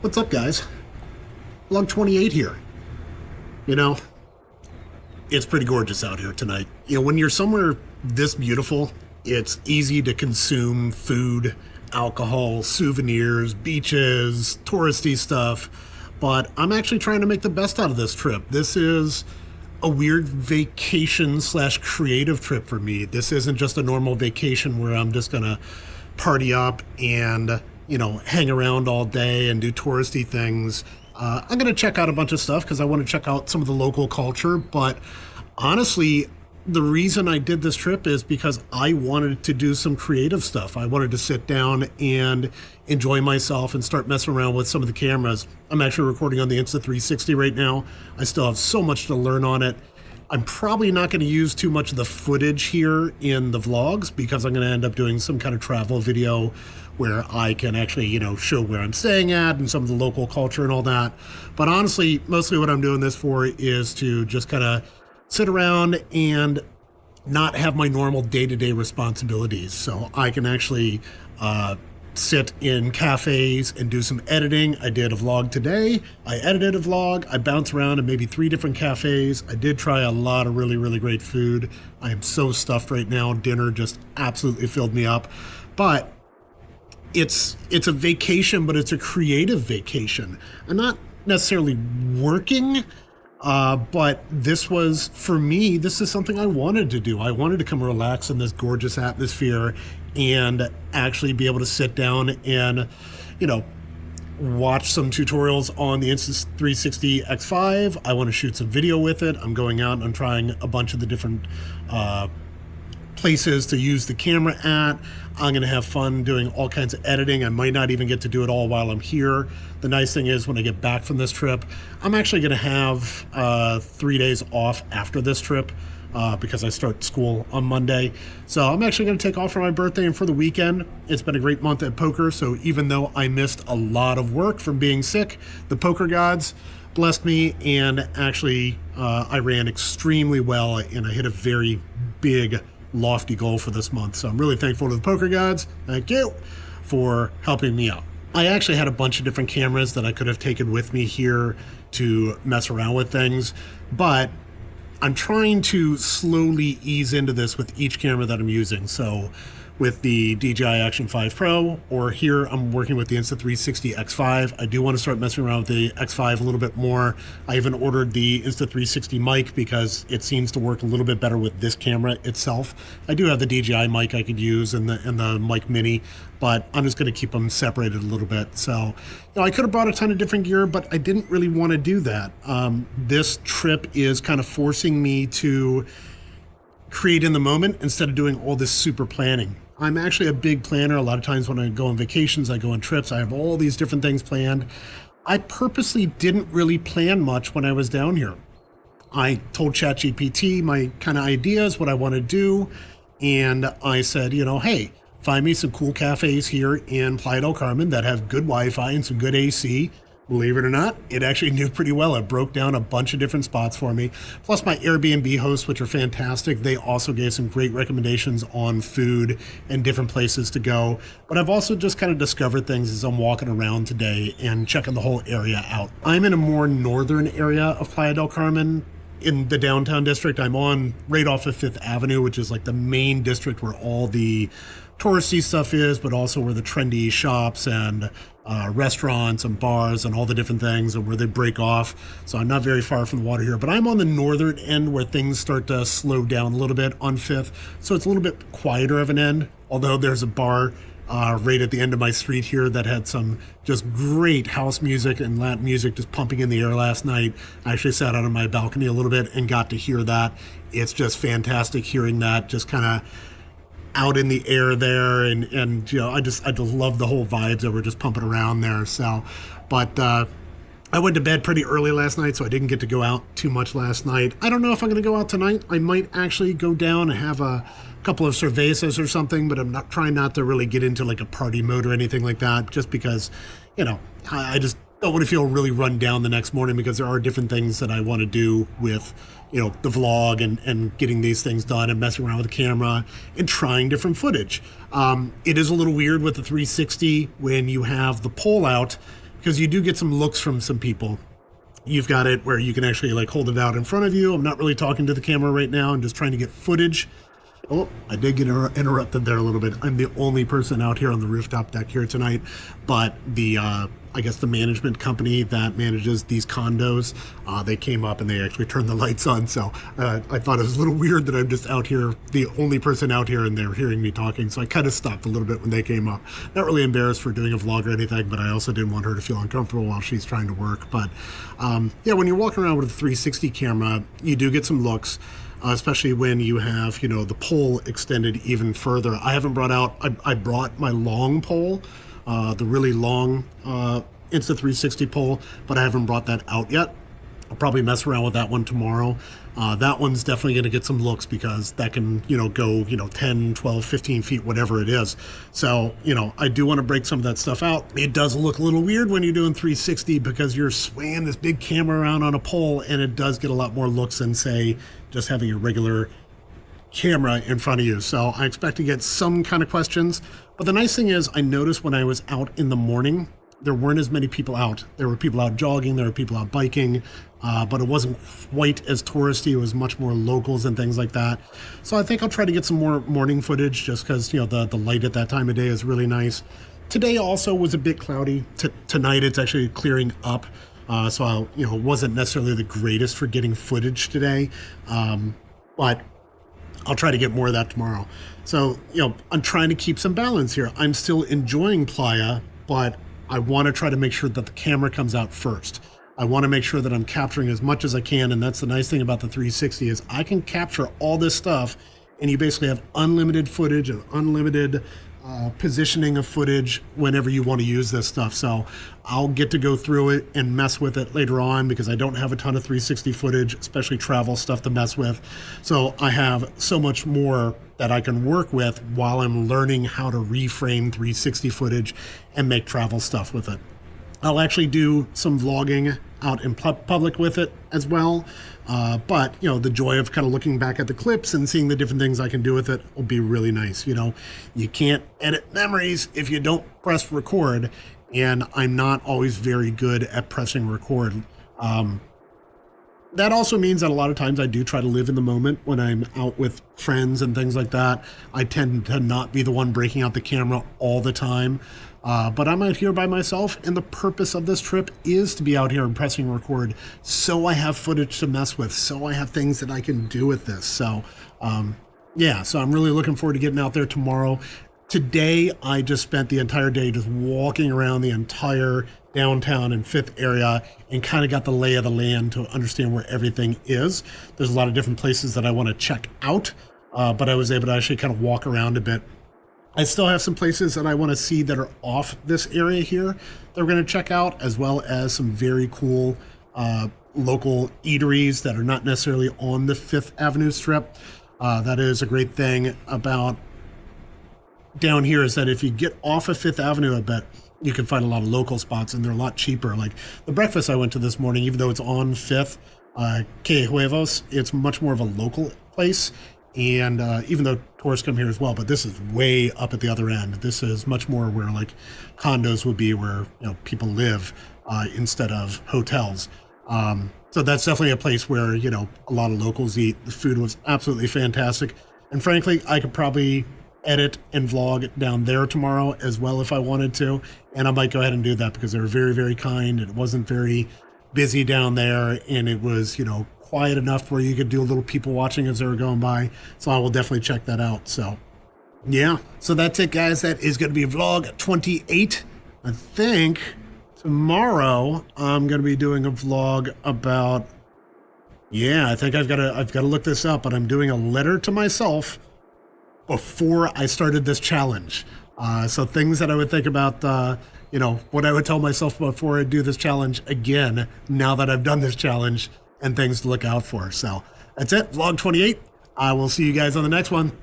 What's up, guys? Log 28 here. You know, it's pretty gorgeous out here tonight. When you're somewhere this beautiful, it's easy to consume food, alcohol, souvenirs, beaches, touristy stuff. But I'm actually trying to make the best out of this trip. This is a weird vacation slash creative trip for me. This isn't just a normal vacation where I'm just gonna party up and hang around all day and do touristy things. I'm going to check out a bunch of stuff because I want to check out some of the local culture. But honestly, the reason I did this trip is because I wanted to do some creative stuff. I wanted to sit down and enjoy myself and start messing around with some of the cameras. I'm actually recording on the Insta360 right now. I still have so much to learn on it. I'm probably not going to use too much of the footage here in the vlogs because I'm going to end up doing some kind of travel video where I can actually, show where I'm staying at and some of the local culture and all that. But honestly, mostly what I'm doing this for is to just kind of sit around and not have my normal day-to-day responsibilities. So I can actually sit in cafes and do some editing. I did a vlog today. I edited a vlog. I bounced around in maybe 3 different cafes. I did try a lot of really, really great food. I am so stuffed right now. Dinner just absolutely filled me up. But it's a vacation, but it's a creative vacation. I'm not necessarily working, but this was, for me, this is something I wanted to do. I wanted to come relax in this gorgeous atmosphere and actually be able to sit down and, watch some tutorials on the Insta360 X5. I want to shoot some video with it. I'm going out and I'm trying a bunch of the different places to use the camera at. I'm going to have fun doing all kinds of editing. I might not even get to do it all while I'm here. The nice thing is when I get back from this trip, I'm actually going to have 3 days off after this trip because I start school on Monday. So I'm actually going to take off for my birthday and for the weekend. It's been a great month at poker. So even though I missed a lot of work from being sick, the poker gods blessed me, and actually I ran extremely well and I hit a very big lofty goal for this month. So I'm really thankful to the poker gods. Thank you for helping me out. I actually had a bunch of different cameras that I could have taken with me here to mess around with things, but I'm trying to slowly ease into this with each camera that I'm using. So with the DJI Action 5 Pro, or here I'm working with the Insta360 X5. I do want to start messing around with the X5 a little bit more. I even ordered the Insta360 mic because it seems to work a little bit better with this camera itself. I do have the DJI mic I could use and the mic mini, but I'm just going to keep them separated a little bit. So, I could have brought a ton of different gear, but I didn't really want to do that. This trip is kind of forcing me to create in the moment instead of doing all this super planning. I'm actually a big planner. A lot of times when I go on vacations, I go on trips, I have all these different things planned. I purposely didn't really plan much when I was down here. I told ChatGPT my kind of ideas, what I want to do, and I said, hey, find me some cool cafes here in Playa del Carmen that have good Wi-Fi and some good AC. Believe it or not, it actually knew pretty well. It broke down a bunch of different spots for me. Plus my Airbnb hosts, which are fantastic. They also gave some great recommendations on food and different places to go. But I've also just kind of discovered things as I'm walking around today and checking the whole area out. I'm in a more northern area of Playa del Carmen. In the downtown district, I'm on right off of 5th Avenue, which is like the main district where all the touristy stuff is, but also where the trendy shops and restaurants and bars and all the different things and where they break off. So I'm not very far from the water here, but I'm on the northern end where things start to slow down a little bit on 5th. So it's a little bit quieter of an end, although there's a bar right at the end of my street here that had some just great house music and Latin music just pumping in the air last night. I actually sat out on my balcony a little bit and got to hear that. It's just fantastic hearing that just kind of out in the air there, and I just love the whole vibes that were just pumping around there. So, but I went to bed pretty early last night, so I didn't get to go out too much last night. I don't know if I'm going to go out tonight. I might actually go down and have a couple of cervezas or something, but I'm not trying not to really get into like a party mode or anything like that, just because, I just don't want to feel really run down the next morning because there are different things that I want to do with the vlog and getting these things done and messing around with the camera and trying different footage. It is a little weird with the 360 when you have the pole out because you do get some looks from some people. You've got it where you can actually like hold it out in front of you. I'm not really talking to the camera right now. I'm just trying to get footage. Oh, I did get interrupted there a little bit. I'm the only person out here on the rooftop deck here tonight, but the I guess the management company that manages these condos, they came up and they actually turned the lights on. So I thought it was a little weird that I'm just out here, the only person out here, and they're hearing me talking. So I kind of stopped a little bit when they came up. Not really embarrassed for doing a vlog or anything, but I also didn't want her to feel uncomfortable while she's trying to work. But yeah, when you're walking around with a 360 camera, you do get some looks. Especially when you have, you know, the pole extended even further. I haven't brought out, I brought my long pole, the really long Insta360 pole, but I haven't brought that out yet. I'll probably mess around with that one tomorrow. That one's definitely going to get some looks because that can, you know, go, you know, 10, 12, 15 feet, whatever it is. So, you know, I do want to break some of that stuff out. It does look a little weird when you're doing 360 because you're swaying this big camera around on a pole, and it does get a lot more looks than, say, just having a regular camera in front of you. So I expect to get some kind of questions. But the nice thing is I noticed when I was out in the morning, there weren't as many people out. There were people out jogging, there were people out biking, but it wasn't quite as touristy. It was much more locals and things like that. So I think I'll try to get some more morning footage just because, you know, the light at that time of day is really nice. Today also was a bit cloudy. Tonight it's actually clearing up. So I, you know, wasn't necessarily the greatest for getting footage today, but I'll try to get more of that tomorrow. So, you know, I'm trying to keep some balance here. I'm still enjoying Playa, but I want to try to make sure that the camera comes out first. I want to make sure that I'm capturing as much as I can, and that's the nice thing about the 360 is I can capture all this stuff, and you basically have unlimited footage and unlimited positioning of footage whenever you want to use this stuff. So I'll get to go through it and mess with it later on because I don't have a ton of 360 footage, especially travel stuff to mess with. So I have so much more that I can work with while I'm learning how to reframe 360 footage and make travel stuff with it. I'll actually do some vlogging out in public with it as well. But, you know, the joy of kind of looking back at the clips and seeing the different things I can do with it will be really nice. You know, you can't edit memories if you don't press record, and I'm not always very good at pressing record. That also means that a lot of times I do try to live in the moment when I'm out with friends and things like that. I tend to not be the one breaking out the camera all the time. But I'm out here by myself, and the purpose of this trip is to be out here and pressing record so I have footage to mess with, so I have things that I can do with this. So, yeah, so I'm really looking forward to getting out there tomorrow. Today, I just spent the entire day just walking around the entire downtown and Fifth area and kind of got the lay of the land to understand where everything is. There's a lot of different places that I want to check out, but I was able to actually kind of walk around a bit. I still have some places that I want to see that are off this area here that we're going to check out, as well as some very cool local eateries that are not necessarily on the Fifth Avenue strip. That is a great thing about down here is that if you get off of Fifth Avenue a bit, you can find a lot of local spots, and they're a lot cheaper. Like the breakfast I went to this morning, even though it's on Fifth, Que Huevos, it's much more of a local place. And even though tourists come here as well, but this is way up at the other end. This is much more where like condos would be, where, you know, people live instead of hotels. So that's definitely a place where, you know, a lot of locals eat. The food was absolutely fantastic. And frankly, I could probably edit and vlog down there tomorrow as well if I wanted to. And I might go ahead and do that because they were very, very kind. It wasn't very busy down there, and it was, you know, quiet enough where you could do a little people watching as they were going by. So I will definitely check that out. So yeah, so that's it, guys. That is going to be vlog 28. I think tomorrow I'm going to be doing a vlog about, yeah, I think I've got to look this up, but I'm doing a letter to myself before I started this challenge. So things that I would think about, you know, what I would tell myself before I do this challenge again, now that I've done this challenge, and things to look out for. So that's it, vlog 28. I will see you guys on the next one.